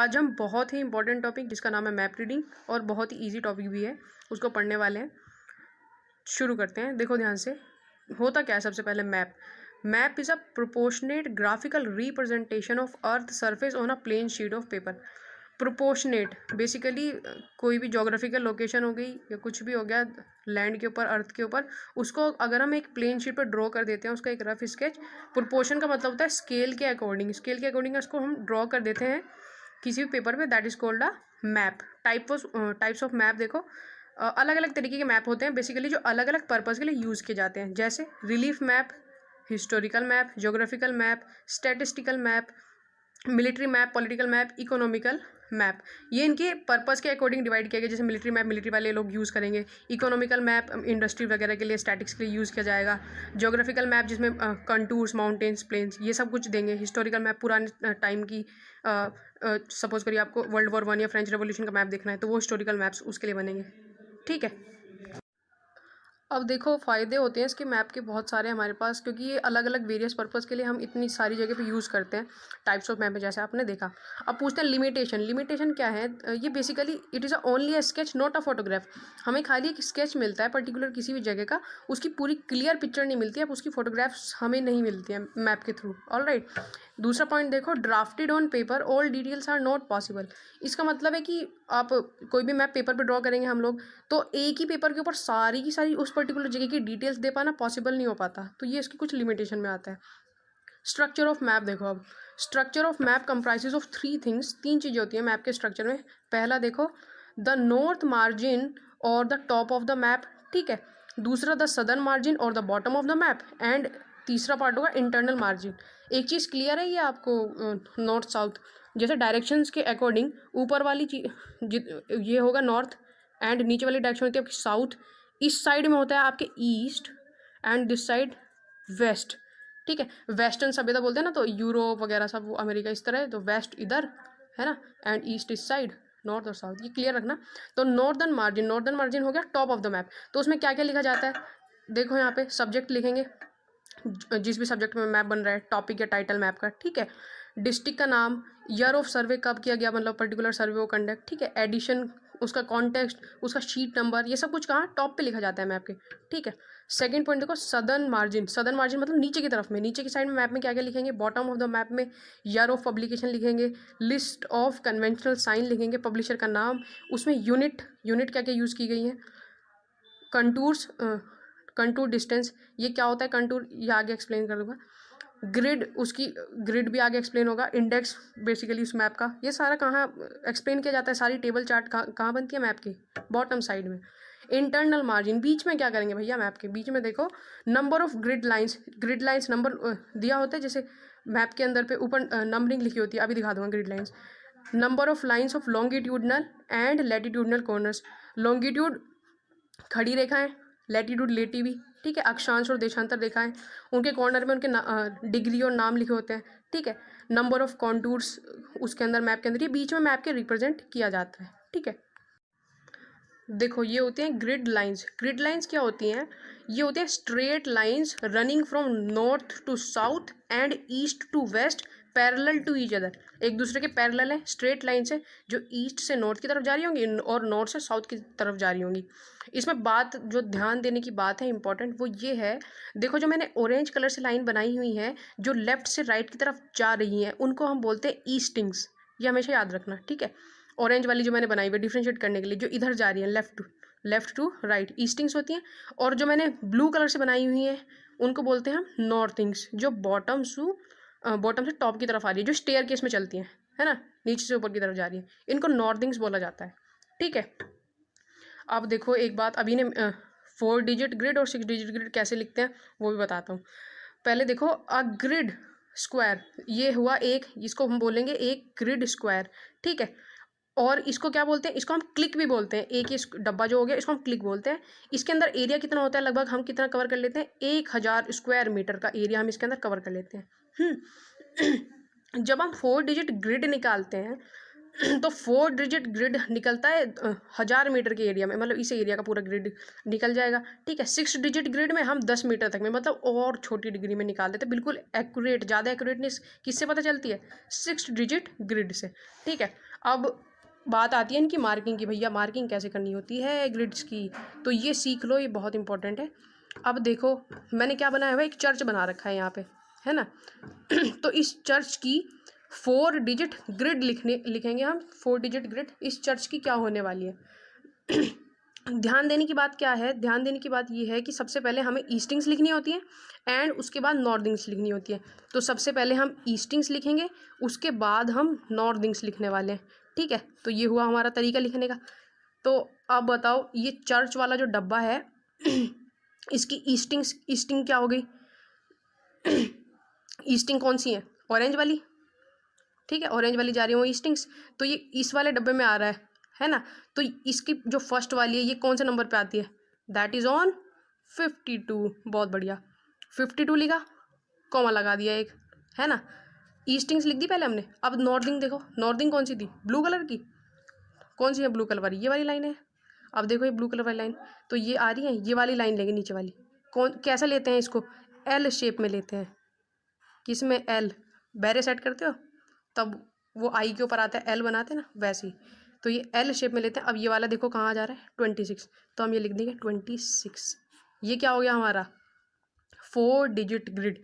आज हम बहुत ही इंपॉर्टेंट टॉपिक जिसका नाम है मैप रीडिंग और बहुत ही इजी टॉपिक भी है उसको पढ़ने वाले हैं। शुरू करते हैं। देखो ध्यान से, होता क्या है। सबसे पहले map is a proportionate graphical representation of earth surface on a plane sheet of paper. Proportionate basically कोई भी जोग्राफिकल लोकेशन हो गई या कुछ भी हो गया लैंड के ऊपर, अर्थ के ऊपर, उसको अगर हम एक प्लेन शीट पर ड्रॉ कर देते हैं, उसका एक रफ स्केच। प्रोपोर्शन का मतलब होता है स्केल के अकॉर्डिंग उसको हम ड्रॉ कर देते हैं किसी भी पेपर पे। That is called a map. Types of map देखो, अलग अलग तरीके के मैप होते हैं बेसिकली, जो अलग अलग पर्पज़ के लिए यूज़ किए जाते हैं। जैसे relief map, historical map, geographical map, statistical map, military map, political map, economical map. ये इनके पर्पज़ के अकॉर्डिंग डिवाइड किया गया। जैसे मिलिट्री मैप मिलिट्री वाले लोग यूज़ करेंगे, इकोनॉमिकल मैप इंडस्ट्री वगैरह के लिए, स्टैटिक्स के लिए यूज़ किया जाएगा, जोग्राफिकल मैप जिसमें कंटूर्स, माउंटेन्स, प्लेन्स, ये सब कुछ देंगे। हिस्टोरिकल मैप पुराने टाइम की, सपोज करिए आपको वर्ल्ड वॉर 1 या फ्रेंच रेवोल्यूशन का मैप देखना है तो वो हिस्टोरिकल मैप्स उसके लिए बनेंगे। ठीक है। अब देखो, फ़ायदे होते हैं इसके मैप के बहुत सारे हमारे पास, क्योंकि ये अलग अलग वेरियस पर्पज़ के लिए हम इतनी सारी जगह पे यूज़ करते हैं। टाइप्स ऑफ मैप में जैसे आपने देखा। अब पूछते हैं लिमिटेशन क्या है। ये basically it is only a sketch not a photograph. हमें खाली एक स्केच मिलता है पर्टिकुलर किसी भी जगह का, उसकी पूरी क्लियर पिक्चर नहीं मिलती है, अब उसकी फोटोग्राफ्स हमें नहीं मिलती हैं मैप के थ्रू। ऑलराइट। दूसरा पॉइंट देखो, drafted on paper all details are not possible. इसका मतलब है कि आप कोई भी मैप पेपर पे ड्रॉ करेंगे हम लोग, तो एक ही पेपर के ऊपर सारी की सारी उस पर्टिकुलर जगह की डिटेल्स दे पाना पॉसिबल नहीं हो पाता। तो ये इसकी कुछ लिमिटेशन में आता है। स्ट्रक्चर ऑफ मैप देखो। अब structure of map comprises of 3 things. 3 चीज़ें होती हैं मैप के स्ट्रक्चर में। पहला देखो, द नॉर्थ मार्जिन और the top of the map. ठीक है। दूसरा द सदर्न मार्जिन और the bottom of the map. And तीसरा पार्ट होगा इंटरनल मार्जिन। एक चीज़ क्लियर है ये आपको, नॉर्थ साउथ जैसे डायरेक्शंस के अकॉर्डिंग ऊपर वाली चीज ये होगा नॉर्थ, एंड नीचे वाली डायरेक्शन होती है आपकी साउथ। इस साइड में होता है आपके east, and this side west. ठीक है। वेस्टर्न सभ्यता बोलते हैं ना, तो यूरोप वगैरह सब, वो अमेरिका इस तरह है, तो वेस्ट इधर है ना, एंड ईस्ट इस साइड, नॉर्थ और साउथ, ये क्लियर रखना। तो नॉर्दर्न मार्जिन हो गया टॉप ऑफ द मैप। तो उसमें क्या क्या लिखा जाता है देखो, यहाँ पे सब्जेक्ट लिखेंगे, जिस भी सब्जेक्ट में मैप बन रहा है, टॉपिक या टाइटल मैप का। ठीक है। डिस्ट्रिक्ट का नाम, ईयर ऑफ सर्वे कब किया गया, मतलब पर्टिकुलर सर्वे को कंडक्ट। ठीक है। एडिशन, उसका कॉन्टेक्स्ट, उसका शीट नंबर, ये सब कुछ कहाँ टॉप पे लिखा जाता है मैप के। ठीक है। सेकंड पॉइंट देखो, सदर्न मार्जिन मतलब नीचे की तरफ में, नीचे की साइड में मैप में क्या क्या लिखेंगे। बॉटम ऑफ द मैप में ईयर ऑफ पब्लिकेशन लिखेंगे, लिस्ट ऑफ कन्वेंशनल साइन लिखेंगे, पब्लिशर का नाम, उसमें यूनिट क्या क्या यूज़ की गई है, कंटूर्स, कंटूर डिस्टेंस, ये क्या होता है कंटूर, ये आगे एक्सप्लेन कर दूंगा। ग्रिड, उसकी ग्रिड भी आगे एक्सप्लेन होगा। इंडेक्स बेसिकली उस मैप का, ये सारा कहाँ एक्सप्लेन किया जाता है। सारी टेबल चार्ट कहाँ बनती है मैप की, बॉटम साइड में। इंटरनल मार्जिन, बीच में क्या करेंगे भैया, मैप के बीच में देखो number of grid lines number दिया होता है। जैसे मैप के अंदर पे ऊपर नंबरिंग लिखी होती है, अभी दिखा दूंगा grid lines. Number of lines of longitudinal and latitudinal corners. Longitude खड़ी रेखाएं, लैटिट्यूड लेटी भी। ठीक है। अक्षांश और देशांतर रेखाएं, उनके कॉर्नर में उनके डिग्री और नाम लिखे होते हैं। ठीक है। नंबर ऑफ कॉन्टूर्स उसके अंदर, मैप के अंदर, ये बीच में मैप के रिप्रेजेंट किया जाता है। ठीक है। देखो ये होती हैं ग्रिड लाइंस क्या होती हैं, ये होते हैं straight lines running from north to south and east to west parallel to each other. एक दूसरे के पैरेलल है, स्ट्रेट लाइंस है जो ईस्ट से नॉर्थ की तरफ जा रही होंगी और नॉर्थ से साउथ की तरफ जा रही होंगी। इसमें बात जो ध्यान देने की बात है इंपॉर्टेंट, वो ये है, देखो जो मैंने ऑरेंज कलर से लाइन बनाई हुई है जो लेफ्ट से राइट की तरफ जा रही हैं, उनको हम बोलते हैं ईस्टिंग्स। ये हमेशा याद रखना। ठीक है। ऑरेंज वाली जो मैंने बनाई हुई डिफ्रेंशिएट करने के लिए, जो इधर जा रही है लेफ्ट टू राइट, ईस्टिंग्स होती हैं। और जो मैंने ब्लू कलर से बनाई हुई है उनको बोलते हैं हम नॉर्थिंग्स, जो बॉटम से टॉप की तरफ आ रही है, जो स्टेयर केस में चलती हैं, है ना, नीचे से ऊपर की तरफ जा रही है, इनको नॉर्थिंग्स बोला जाता है। ठीक है। अब देखो एक बात, अभी ने 4 डिजिट ग्रिड और 6 डिजिट ग्रिड कैसे लिखते हैं वो भी बताता हूँ। पहले देखो, अ ग्रिड स्क्वायर, ये हुआ एक, इसको हम बोलेंगे एक ग्रिड स्क्वायर। ठीक है। और इसको क्या बोलते हैं, इसको हम क्लिक भी बोलते हैं। एक ही डब्बा जो हो गया इसको हम क्लिक बोलते हैं। इसके अंदर एरिया कितना होता है, लगभग हम कितना कवर कर लेते हैं, 1000 स्क्वायर मीटर का एरिया हम इसके अंदर कवर कर लेते हैं। जब हम 4 डिजिट ग्रिड निकालते हैं तो 4 डिजिट ग्रिड निकलता है 1000 मीटर के एरिया में, मतलब इस एरिया का पूरा ग्रिड निकल जाएगा। ठीक है, 6 डिजिट ग्रिड में हम 10 मीटर तक में, मतलब और छोटी डिग्री में निकाल देते हैं, बिल्कुल एक्यूरेट। ज़्यादा एक्यूरेटनेस किससे पता चलती है? 6 डिजिट ग्रिड से। ठीक है, अब बात आती है इनकी मार्किंग की। भैया मार्किंग कैसे करनी होती है ग्रिड्स की, तो ये सीख लो, ये बहुत इंपॉर्टेंट है। अब देखो मैंने क्या बनाया हुआ है, एक चर्च बना रखा है यहाँ पे, है ना। तो इस चर्च की 4 डिजिट ग्रिड लिखेंगे हम। 4 डिजिट ग्रिड इस चर्च की क्या होने वाली है। ध्यान देने की बात क्या है, ध्यान देने की बात ये है कि सबसे पहले हमें ईस्टिंग्स लिखनी होती है एंड उसके बाद नॉर्दिंग्स लिखनी होती है। तो सबसे पहले हम ईस्टिंग्स लिखेंगे, उसके बाद हम नॉर्दिंग्स लिखने वाले हैं। ठीक है, तो ये हुआ हमारा तरीका लिखने का। तो अब बताओ ये चर्च वाला जो डब्बा है इसकी ईस्टिंग क्या हो गई? ईस्टिंग कौन सी है? ऑरेंज वाली। ठीक है, ऑरेंज वाली जा रही है वो ईस्टिंग्स। तो ये इस वाले डब्बे में आ रहा है ना। तो इसकी जो फर्स्ट वाली है ये कौन से नंबर पे आती है? That is on 52। बहुत बढ़िया, 52 लिखा, कॉमा लगा दिया एक, है ना। ईस्टिंग्स लिख दी पहले हमने। अब नॉर्दिंग देखो, नॉर्दिंग कौन सी थी? ब्लू कलर की। कौन सी है ब्लू कलर वाली? ये वाली लाइन है। अब देखो ये ब्लू कलर वाली लाइन, तो ये आ रही है, ये वाली लाइन लेंगे नीचे वाली। कौन कैसा लेते हैं इसको? एल शेप में लेते हैं। किस में? एल। बैरे सेट करते हो तब वो आई के ऊपर आता है, एल बनाते हैं ना, वैसे ही। तो ये एल शेप में लेते हैं। अब ये वाला देखो कहाँ जा रहा है? 26। तो हम ये लिख देंगे 26। ये क्या हो गया हमारा? 4 डिजिट ग्रिड।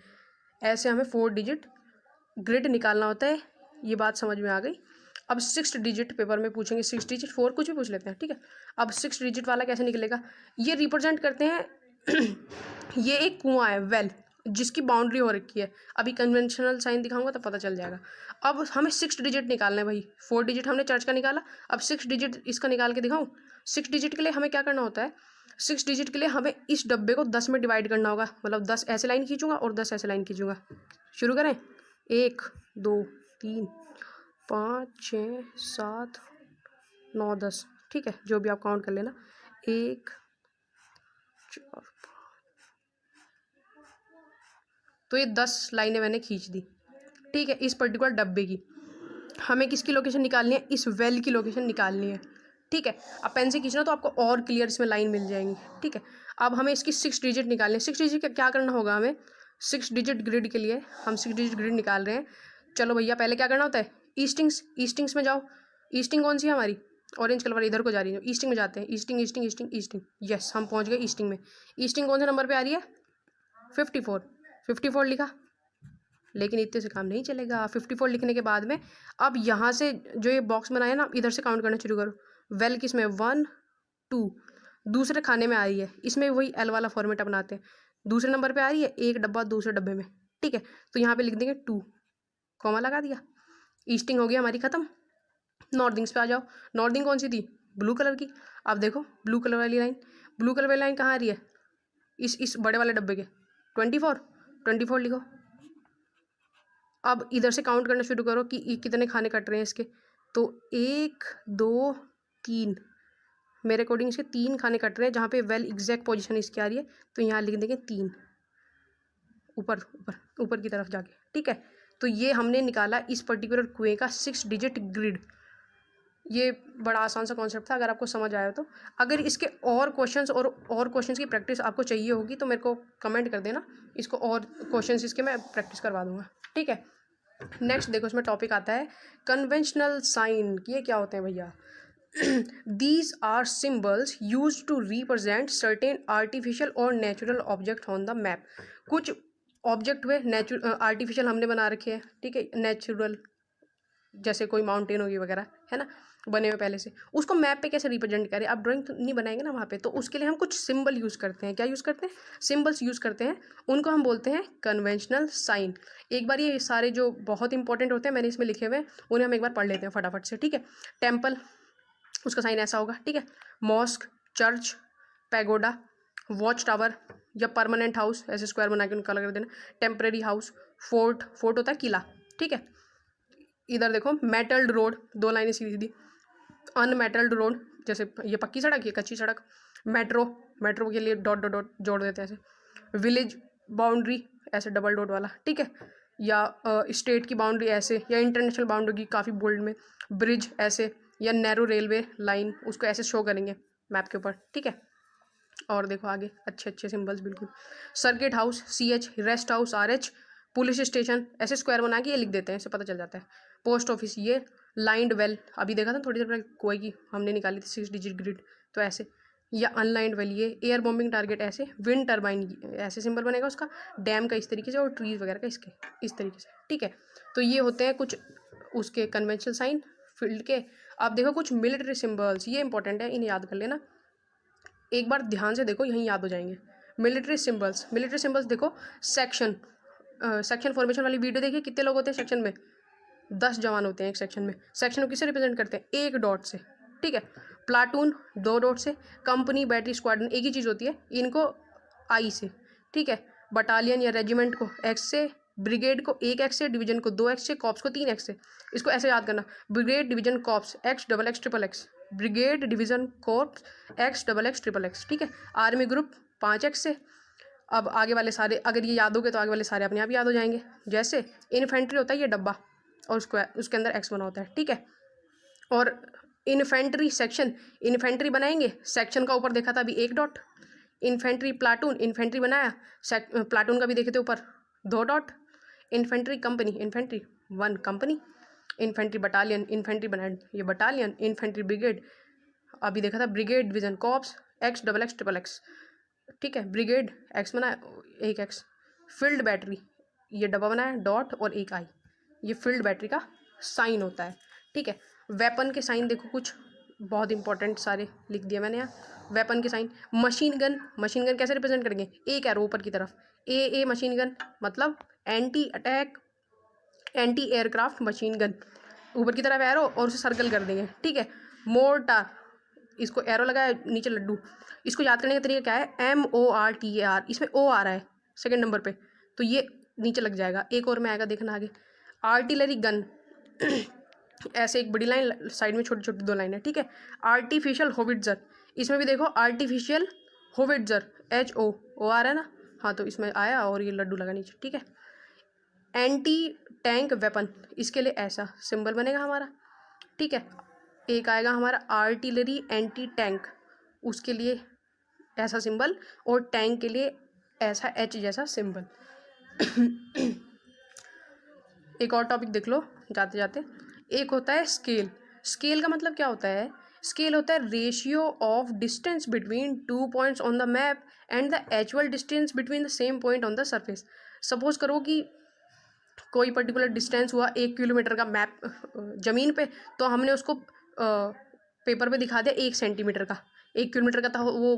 ऐसे हमें 4 डिजिट ग्रिड निकालना होता है। ये बात समझ में आ गई। अब 6 डिजिट पेपर में पूछेंगे, 6 डिजिट 4 कुछ भी पूछ लेते हैं। ठीक है, अब 6 डिजिट वाला कैसे निकलेगा? ये रिप्रेजेंट करते हैं ये एक कुआं है, वेल, जिसकी बाउंड्री हो रखी है। अभी कन्वेंशनल साइन दिखाऊंगा तो पता चल जाएगा। अब हमें 6 डिजिट निकालना है भाई। 4 डिजिट हमने चर्च का निकाला, अब 6 डिजिट इसका निकाल के दिखाऊं। 6 डिजिट के लिए हमें क्या करना होता है? 6 डिजिट के लिए हमें इस डब्बे को 10 में डिवाइड करना होगा, मतलब 10 ऐसे लाइन खींचूंगा और 10 ऐसे लाइन खींचूंगा। शुरू करें। 1 2 3 5 6 7 9 10। ठीक है, जो भी आप काउंट कर लेना। 1 4। तो ये 10 लाइनें मैंने खींच दी। ठीक है, इस पर्टिकुलर डब्बे की हमें किसकी लोकेशन निकालनी है? इस वेल की लोकेशन निकालनी है। ठीक है, अब पेन से खींचना तो आपको और क्लियर इसमें लाइन मिल जाएंगी। ठीक है, अब हमें इसकी 6 डिजिट निकालनी है। 6 डिजिट क्या करना होगा हमें? 6 डिजिट ग्रिड के लिए हम 6 डिजिट ग्रिड निकाल रहे हैं। चलो भैया, पहले क्या करना होता है? ईस्टिंग्स में जाओ। ईस्टिंग कौन सी है हमारी? ऑरेंज कलर वाली इधर को जा रही है। ईस्टिंग में जाते हैं। Easting easting easting easting. Yes, हम पहुंच गए ईस्टिंग में। ईस्टिंग कौन से नंबर पे आ रही है? 54। 54 लिखा, लेकिन इतने से काम नहीं चलेगा। 54 लिखने के बाद में अब यहाँ से जो ये बॉक्स बनाया ना, इधर से काउंट करना शुरू करो। वेल किस में? 1 2। दूसरे खाने में आ रही है, इसमें वही एल वाला फॉर्मेट अपनाते हैं। दूसरे नंबर पे आ रही है, एक डब्बा दूसरे डब्बे में। ठीक है, तो यहाँ पे लिख देंगे 2, कॉमा लगा दिया। ईस्टिंग हो गई हमारी ख़त्म। नॉर्दिंग्स पे आ जाओ। नॉर्दिंग कौन सी थी? ब्लू कलर की। अब देखो ब्लू कलर वाली लाइन, ब्लू कलर वाली लाइन कहाँ आ रही है? इस बड़े वाले डब्बे के 24 लिखो। अब इधर से काउंट करना शुरू करो कि कितने खाने कट रहे हैं इसके। तो 1 2 3, मेरे अकॉर्डिंग इसके 3 खाने कट रहे हैं, जहाँ पे वेल एग्जैक्ट पोजीशन इसकी आ रही है। तो यहाँ लिख देंगे 3, ऊपर ऊपर ऊपर की तरफ जाके। ठीक है, तो ये हमने निकाला इस पर्टिकुलर कुएं का 6 डिजिट ग्रिड। ये बड़ा आसान सा कॉन्सेप्ट था, अगर आपको समझ आया तो। अगर इसके और क्वेश्चंस की प्रैक्टिस आपको चाहिए होगी तो मेरे को कमेंट कर देना, इसको और क्वेश्चंस इसके मैं प्रैक्टिस करवा दूंगा। ठीक है, नेक्स्ट देखो इसमें टॉपिक आता है कन्वेंशनल साइन। ये क्या होते हैं भैया? These are symbols used to represent certain artificial और natural object on the map. कुछ ऑब्जेक्ट हुए आर्टिफिशियल हमने बना रखे हैं, ठीक है, नेचुरल, जैसे कोई माउंटेन होगी वगैरह, है ना, बने हुए पहले से। उसको मैप पे कैसे रिप्रेजेंट करें? आप ड्राइंग तो नहीं बनाएंगे ना वहाँ पे, तो उसके लिए हम कुछ सिंबल यूज़ करते हैं। क्या यूज़ करते हैं? सिंबल्स यूज़ करते हैं, उनको हम बोलते हैं कन्वेंशनल साइन। एक बार ये सारे जो बहुत इंपॉर्टेंट होते हैं मैंने इसमें लिखे हुए हैं, उन्हें हम एक बार पढ़ लेते हैं फटाफट से। ठीक है, टेम्पल, उसका साइन ऐसा होगा। ठीक है, mosque, church, pagoda, watch tower या परमानेंट हाउस, ऐसे स्क्वायर बना के उनका कलर कर देना। टेम्परेरी हाउस, फोर्ट होता है किला। ठीक है, इधर देखो मेटल्ड रोड, 2 लाइनें सीधी सीधी। अनमेटल्ड रोड, जैसे ये पक्की सड़क, ये कच्ची सड़क। मेट्रो के लिए डॉट डॉट डॉट जोड़ देते हैं ऐसे। विलेज बाउंड्री, ऐसे डबल डॉट वाला। ठीक है, या स्टेट की बाउंड्री ऐसे, या इंटरनेशनल बाउंड्री काफ़ी बोल्ड में, ब्रिज ऐसे, या नैरो रेलवे लाइन, उसको ऐसे शो करेंगे मैप के ऊपर, ठीक है। और देखो आगे अच्छे अच्छे सिंबल्स बिल्कुल, circuit house CH, rest house RH, police station ऐसे स्क्वायर बना के ये लिख देते हैं, इससे पता चल जाता है। पोस्ट ऑफिस ये, लाइंड वेल अभी देखा था थोड़ी देर पहले कोई की हमने निकाली थी 6 डिजिट ग्रिड, तो ऐसे, या अनलाइंड वेल ये, एयर बॉम्बिंग टारगेट ऐसे, विंड टर्बाइन ऐसे सिंबल बनेगा उसका, डैम का इस तरीके से, और ट्रीज वगैरह का इसके इस तरीके से, ठीक है। तो ये होते हैं कुछ उसके कन्वेंशनल साइन फील्ड के। अब देखो कुछ मिलिट्री सिंबल्स, ये इंपॉर्टेंट है, इन्हें याद कर लेना, एक बार ध्यान से देखो यहीं याद हो जाएंगे। मिलिट्री सिंबल्स देखो, सेक्शन फॉर्मेशन वाली वीडियो देखिए, कितने लोग होते हैं सेक्शन में, 10 जवान होते हैं एक सेक्शन में। सेक्शन को किससे रिप्रेजेंट करते हैं, एक डॉट से, ठीक है। प्लाटून 2 डॉट से, कंपनी बैटरी स्क्वाड्रन एक ही चीज़ होती है, इनको आई से, ठीक है। बटालियन या रेजिमेंट को X से, ब्रिगेड को 1 X से, डिवीजन को 2 X से, कॉप्स को 3 X से। इसको ऐसे याद करना, brigade division corps XXX, brigade division corps XXX, ठीक है। आर्मी ग्रुप 5 X से। अब आगे वाले सारे अगर ये याद हो गए तो आगे वाले सारे अपने आप याद हो जाएंगे। जैसे इन्फेंट्री होता है ये डब्बा, और उसके अंदर X बना होता है, ठीक है। और इन्फेंट्री सेक्शन, इन्फेंट्री बनाएंगे, सेक्शन का ऊपर देखा था अभी 1 डॉट। इन्फेंट्री प्लाटून, इन्फेंट्री बनाया, प्लाटून का भी देखे थे ऊपर 2 dot. Infantry company, infantry 1 company. Infantry battalion, infantry बनाया ये बटालियन। इन्फेंट्री ब्रिगेड अभी देखा था, ब्रिगेड डिवीजन कॉप्स XXX, ठीक है। ब्रिगेड X बनाया 1 X। फील्ड बैटरी ये डब्बा बनाया डॉट और 1 I, ये फील्ड बैटरी का साइन होता है, ठीक है। वेपन के साइन देखो कुछ बहुत इंपॉर्टेंट सारे लिख दिए मैंने यहाँ। वेपन के साइन, मशीन गन कैसे रिप्रेजेंट करेंगे, एक एरो ऊपर की तरफ, ए मशीन गन मतलब anti attack anti aircraft machine gun, ऊपर की तरफ एरो और उसे सर्कल कर देंगे, ठीक है। मोर्टार, इसको एरो लगाया नीचे लड्डू, इसको याद करने का तरीका क्या है, MORTAR, इसमें O आ रहा है सेकंड नंबर पे, तो ये नीचे लग जाएगा। एक और में आएगा देखना आगे, आर्टिलरी गन ऐसे एक बड़ी लाइन, साइड में छोटी छोटी 2 लाइनें, ठीक है। आर्टिफिशियल होविट्जर, इसमें भी देखो आर्टिफिशियल होविट्जर HO आ रहा है ना, हाँ तो इसमें आया और ये लड्डू लगा नीचे, ठीक है। एंटी टैंक वेपन, इसके लिए ऐसा सिंबल बनेगा हमारा, ठीक है। एक आएगा हमारा आर्टिलरी एंटी टैंक, उसके लिए ऐसा सिंबल, और टैंक के लिए ऐसा H जैसा सिंबल। एक और टॉपिक देख लो जाते जाते, एक होता है स्केल। स्केल का मतलब क्या होता है, स्केल होता है ratio of distance between 2 points on the map and the actual distance between the same point on the surface. Suppose करो कि कोई पर्टिकुलर डिस्टेंस हुआ 1 किलोमीटर का मैप ज़मीन पे, तो हमने उसको पेपर पे दिखा दिया 1 सेंटीमीटर का, 1 किलोमीटर का था वो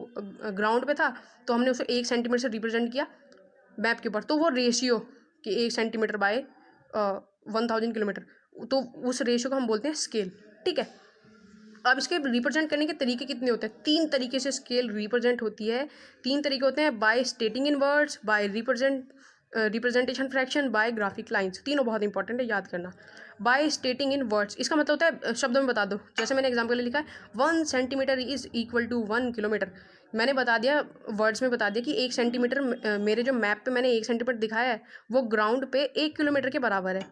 ग्राउंड पे था, तो हमने उसको 1 सेंटीमीटर से रिप्रेजेंट किया मैप के ऊपर, तो वो रेशियो कि 1 सेंटीमीटर बाय 1000 किलोमीटर, तो उस रेशियो को हम बोलते हैं स्केल, ठीक है। अब इसके रिप्रेजेंट करने के तरीके कितने होते हैं, 3 तरीके से स्केल रिप्रेजेंट होती है। 3 तरीके होते हैं, by stating in words, by representation fraction, by graphic lines. तीनों बहुत इंपॉर्टेंट है, याद करना। बाय स्टेटिंग इन वर्ड्स, इसका मतलब होता है शब्दों में बता दो, जैसे मैंने एग्जाम्पल लिखा है 1 centimetre is equal to 1 kilometre, मैंने बता दिया वर्ड्स में बता दिया कि 1 सेंटीमीटर मेरे जो मैप पे मैंने 1 सेंटीमीटर दिखाया है वो ग्राउंड पे 1 किलोमीटर के बराबर है।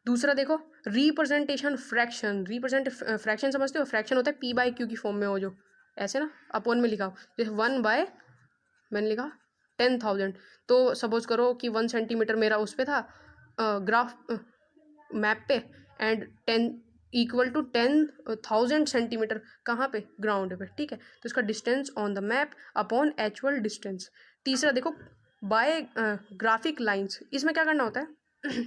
दूसरा देखो रिप्रेजेंटेशन फ्रैक्शन, फ्रैक्शन समझते हो, फ्रैक्शन होता है P/Q की फॉर्म में हो, जो ऐसे ना अपोन में लिखा हो, जैसे 1 बाय मैंने लिखा 10,000, तो सपोज करो कि 1 सेंटीमीटर मेरा उस पर था ग्राफ मैप पे, एंड 10 इक्वल टू 10,000 सेंटीमीटर कहाँ पे, ग्राउंड पे, ठीक है। तो इसका distance on the map upon actual distance. तीसरा देखो बाय ग्राफिक लाइंस, इसमें क्या करना होता है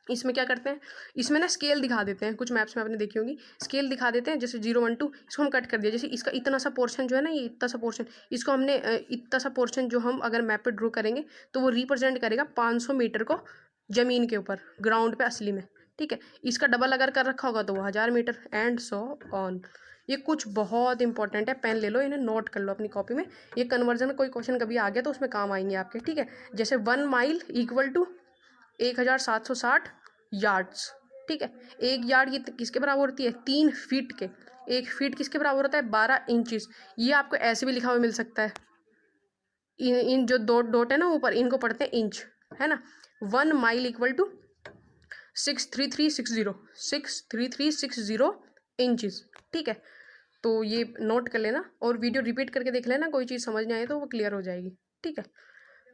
इसमें क्या करते हैं, इसमें ना स्केल दिखा देते हैं, कुछ मैप्स में आपने देखी होंगी स्केल दिखा देते हैं, जैसे 0 1 2 इसको हम कट कर दिया, जैसे इसका इतना सा पोर्शन जो है ना, ये इतना सा पोर्शन, इसको हमने इतना सा पोर्शन जो हम अगर मैप पे ड्रॉ करेंगे तो वो रिप्रेजेंट करेगा 500 मीटर को ज़मीन के ऊपर ग्राउंड पे असली में, ठीक है। इसका डबल अगर कर रखा होगा तो वो 1000 मीटर, एंड सो ऑन। ये कुछ बहुत इंपॉर्टेंट है, पेन ले लो, इन्हें नोट कर लो अपनी कॉपी में, ये कन्वर्जन में कोई क्वेश्चन कभी आ गया तो उसमें काम आएंगे आपके, ठीक है। जैसे 1 माइल इक्वल टू 1760 यार्ड्स, ठीक है। 1 यार्ड ये किसके बराबर होती है, 3 फीट के। 1 फीट किसके बराबर होता है, 12 इंचेस। ये आपको ऐसे भी लिखा हुआ मिल सकता है, इन जो दो डॉट है ना ऊपर, इनको पढ़ते हैं इंच, है ना। 1 माइल इक्वल टू 63360 इंचज़। ठीक है, तो ये नोट कर लेना और वीडियो रिपीट करके देख लेना, कोई चीज़ समझ नहीं आए तो वो क्लियर हो जाएगी। ठीक है,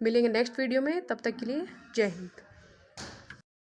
मिलेंगे नेक्स्ट वीडियो में, तब तक के लिए जय हिंद।